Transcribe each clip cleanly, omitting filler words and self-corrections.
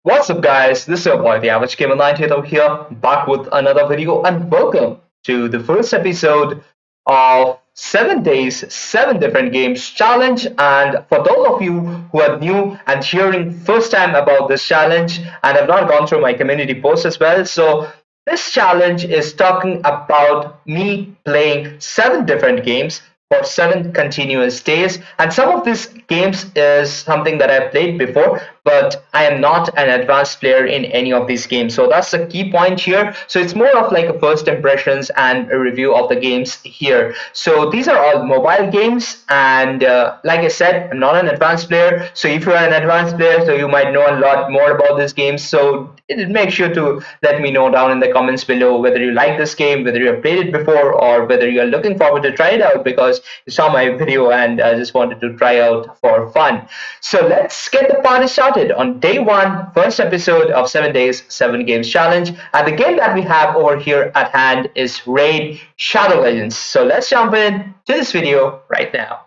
What's up, guys? This is your boy, the Average Gamer 98 over here, back with another video, and welcome to the first episode of 7 Days, 7 Different Games Challenge. And for those of you who are new and hearing first time about this challenge and have not gone through my community post as well, so this challenge is talking about me playing 7 different games for 7 continuous days, and some of these games is something that I've played before, but I am not an advanced player in any of these games. So that's the key point here. So it's more of like a first impressions and a review of the games here. So these are all mobile games, and like I said, I'm not an advanced player. So if you're an advanced player, so you might know a lot more about this game. So make sure to let me know down in the comments below whether you like this game, whether you have played it before, or whether you are looking forward to try it out because you saw my video and just wanted to try out for fun. So let's get the party started on day one, first episode of 7 Days, 7 Games Challenge. And the game that we have over here at hand is Raid Shadow Legends. So let's jump in to this video right now.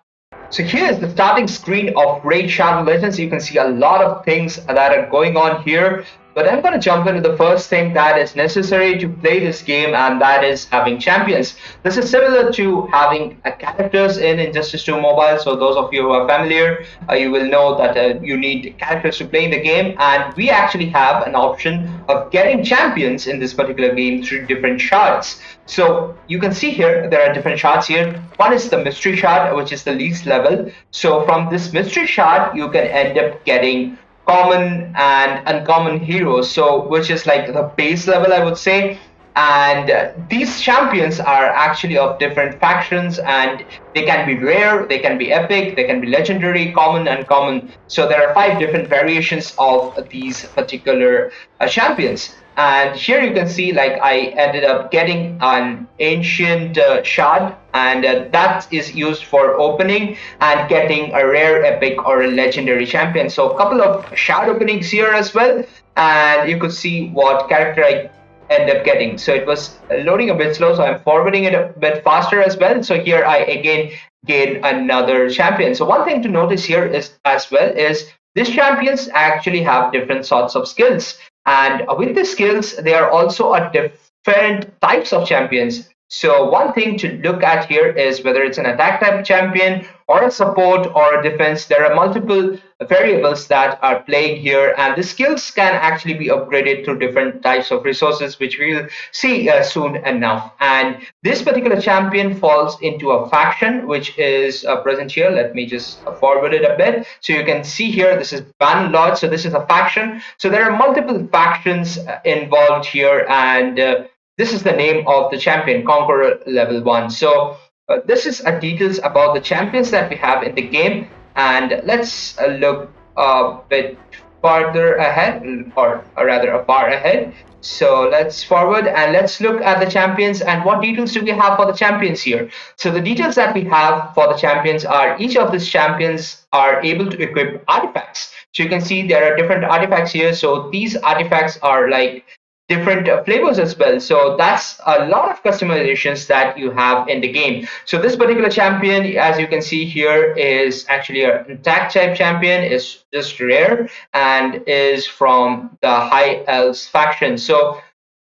So here is the starting screen of Raid Shadow Legends. You can see a lot of things that are going on here. But I'm going to jump into the first thing that is necessary to play this game, and that is having champions. This is similar to having characters in Injustice 2 Mobile. So those of you who are familiar, you will know that you need characters to play in the game. And we actually have an option of getting champions in this particular game through different shards. So you can see here, there are different shards here. One is the mystery shard, which is the least level. So from this mystery shard, you can end up getting common and uncommon heroes, so which is like the base level, I would say. And these champions are actually of different factions, and they can be rare, they can be epic, they can be legendary, common, uncommon. So there are 5 different variations of these particular champions. And here you can see, like, I ended up getting an ancient shard, and that is used for opening and getting a rare, epic, or a legendary champion. So a couple of shard openings here as well, and you could see what character I end up getting. So it was loading a bit slow, so I'm forwarding it a bit faster as well. So here I again gain another champion. So one thing to notice here is as well is these champions actually have different sorts of skills, and with the skills they are also a different types of champions. So one thing to look at here is whether it's an attack type champion or a support or a defense. There are multiple variables that are playing here, and the skills can actually be upgraded through different types of resources, which we'll see soon enough. And this particular champion falls into a faction, which is present here. Let me just forward it a bit. So you can see here, this is Bannerlord. So this is a faction. So there are multiple factions involved here, and this is the name of the champion, Conqueror level 1. So this is details about the champions that we have in the game. And let's look a bit farther ahead, or rather far ahead. So let's forward and let's look at the champions and what details do we have for the champions here. So the details that we have for the champions are each of these champions are able to equip artifacts. So you can see there are different artifacts here. So these artifacts are like different flavors as well. So that's a lot of customizations that you have in the game. So this particular champion, as you can see here, is actually an attack type champion, is just rare, and is from the High Elves faction. So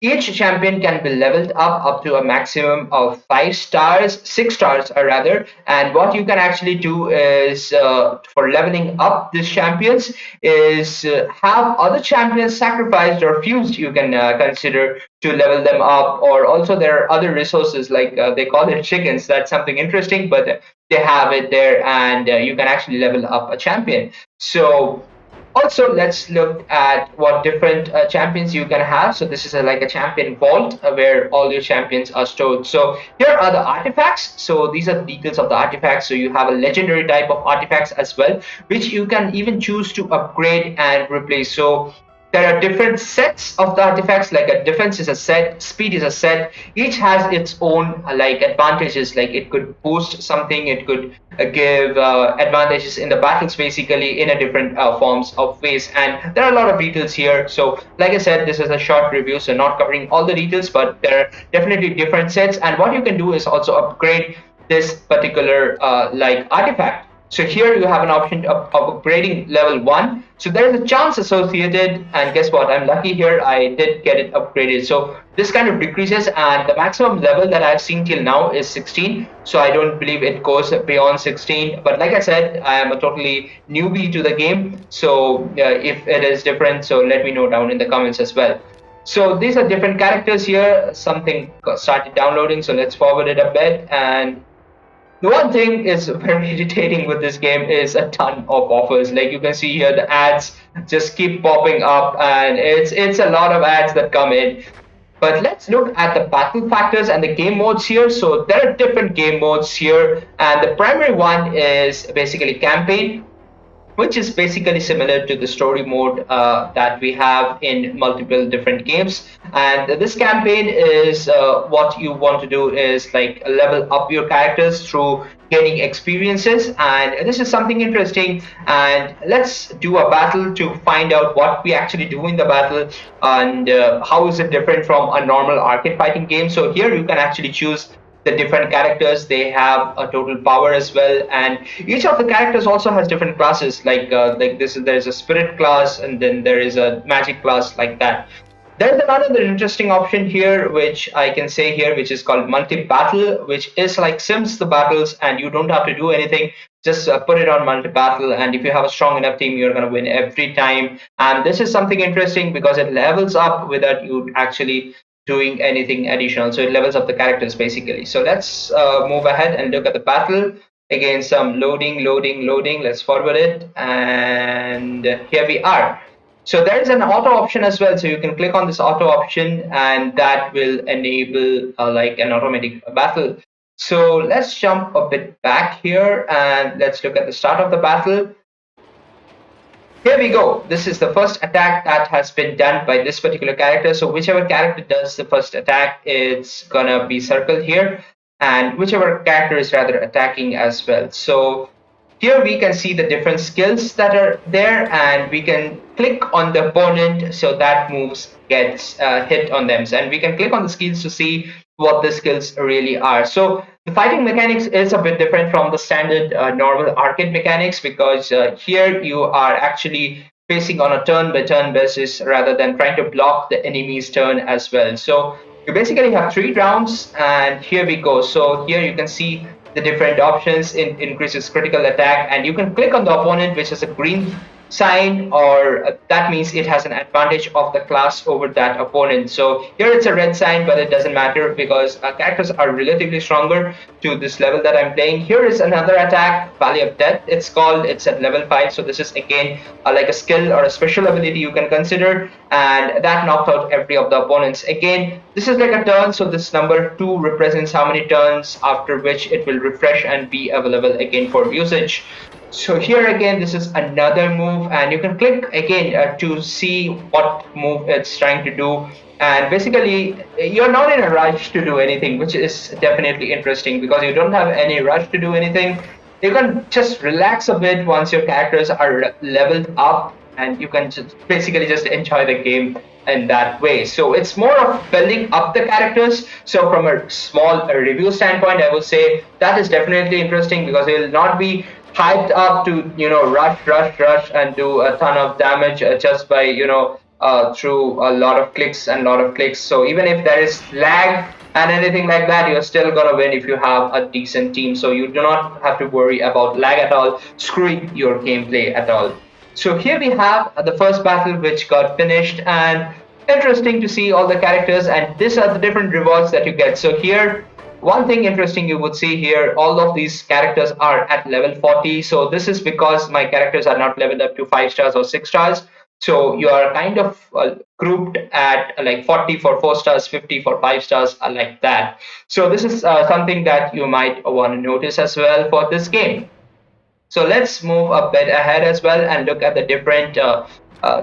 each champion can be leveled up to a maximum of 5 stars, 6 stars rather. And what you can actually do is for leveling up these champions is have other champions sacrificed or fused. You can consider to level them up, or also there are other resources like they call it chickens. That's something interesting, but they have it there, and you can actually level up a champion. So also, let's look at what different champions you can have. So this is like a champion vault where all your champions are stored. So here are the artifacts. So these are the details of the artifacts. So you have a legendary type of artifacts as well, which you can even choose to upgrade and replace. So there are different sets of the artifacts, like a defense is a set, speed is a set. Each has its own like advantages, like it could boost something, it could give advantages in the battles, basically in a different forms of ways. And there are a lot of details here. So like I said, this is a short review, so not covering all the details, but there are definitely different sets. And what you can do is also upgrade this particular like artifact. So here you have an option of upgrading level 1. So there is a chance associated, and guess what? I'm lucky here. I did get it upgraded. So this kind of decreases, and the maximum level that I've seen till now is 16. So I don't believe it goes beyond 16. But like I said, I am a totally newbie to the game. So if it is different, so let me know down in the comments as well. So these are different characters here. Something started downloading, so let's forward it a bit. And the one thing is very irritating with this game is a ton of offers. Like you can see here, the ads just keep popping up, and it's a lot of ads that come in. But let's look at the battle factors and the game modes here. So there are different game modes here, and the primary one is basically campaign, which is basically similar to the story mode that we have in multiple different games. And this campaign is what you want to do is like level up your characters through gaining experiences. And this is something interesting. And let's do a battle to find out what we actually do in the battle and how is it different from a normal arcade fighting game. So here you can actually choose the different characters. They have a total power as well, and each of the characters also has different classes. Like this, there's a spirit class, and then there is a magic class, like that. There's another interesting option here, which I can say here, which is called multi-battle, which is like Sims the battles, and you don't have to do anything. Just put it on multi-battle, and if you have a strong enough team, you're going to win every time. And this is something interesting because it levels up without you actually doing anything additional. So it levels up the characters basically. So let's move ahead and look at the battle. Again, some loading. Let's forward it, and here we are. So there is an auto option as well. So you can click on this auto option, and that will enable like an automatic battle. So let's jump a bit back here, and let's look at the start of the battle. Here we go. This is the first attack that has been done by this particular character. So whichever character does the first attack, it's gonna be circled here, and whichever character is rather attacking as well. So here we can see the different skills that are there, and we can click on the opponent so that moves gets hit on them. And we can click on the skills to see what the skills really are. So the fighting mechanics is a bit different from the standard normal arcade mechanics, because here you are actually facing on a turn by turn basis rather than trying to block the enemy's turn as well. So you basically have 3 rounds, and here we go. So here you can see the different options. Increases critical attack, and you can click on the opponent, which is a green sign, or that means it has an advantage of the class over that opponent. So here it's a red sign, but it doesn't matter because characters are relatively stronger to this level that I'm playing. Here is another attack, Valley of Death it's called. It's at level 5. So this is again like a skill or a special ability you can consider, and that knocked out every of the opponents. Again, this is like a turn, so this number 2 represents how many turns, after which it will refresh and be available again for usage. So here again, this is another move, and you can click again to see what move it's trying to do. And basically, you're not in a rush to do anything, which is definitely interesting because you don't have any rush to do anything. You can just relax a bit once your characters are leveled up, and you can just basically just enjoy the game in that way. So it's more of building up the characters. So from a small review standpoint, I would say that is definitely interesting because it will not be hyped up to rush and do a ton of damage just by through a lot of clicks and lot of clicks. So even if there is lag and anything like that, you're still gonna win if you have a decent team. So you do not have to worry about lag at all, screwing your gameplay at all. So here we have the first battle which got finished, and interesting to see all the characters, and these are the different rewards that you get. So here, one thing interesting you would see here, all of these characters are at level 40. So this is because my characters are not leveled up to 5 stars or 6 stars. So you are kind of grouped at like 40 for 4 stars, 50 for 5 stars, like that. So this is something that you might want to notice as well for this game. So let's move a bit ahead as well and look at the different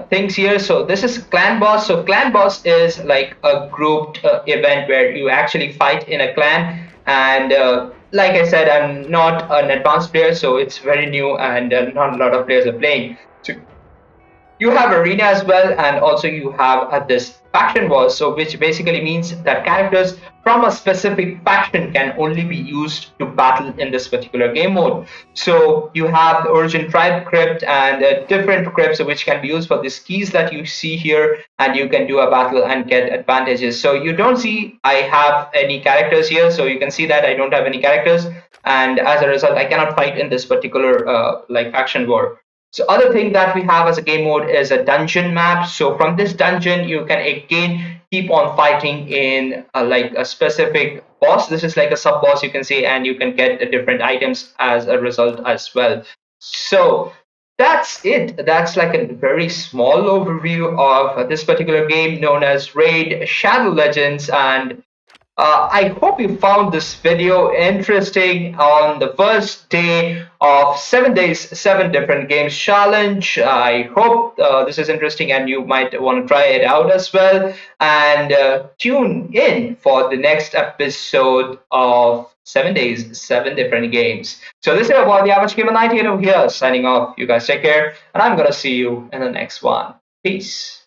things here. So this is Clan Boss. So Clan Boss is like a grouped event where you actually fight in a clan. And like I said, I'm not an advanced player, so it's very new, and not a lot of players are playing. So you have arena as well, and also you have this faction wars, so which basically means that characters from a specific faction can only be used to battle in this particular game mode. So you have the origin tribe crypt and different crypts which can be used for these keys that you see here, and you can do a battle and get advantages. So you don't see I have any characters here, so you can see that I don't have any characters, and as a result I cannot fight in this particular like faction war. So other thing that we have as a game mode is a dungeon map. So from this dungeon, you can again keep on fighting in like a specific boss. This is like a sub boss, you can say, and you can get different items as a result as well. So that's it. That's like a very small overview of this particular game known as Raid Shadow Legends. And I hope you found this video interesting on the first day of 7 days, 7 different games challenge. I hope this is interesting and you might want to try it out as well. And tune in for the next episode of 7 days, 7 different games. So this is about the average gamer 98 over here signing off. You guys take care, and I'm gonna see you in the next one. Peace.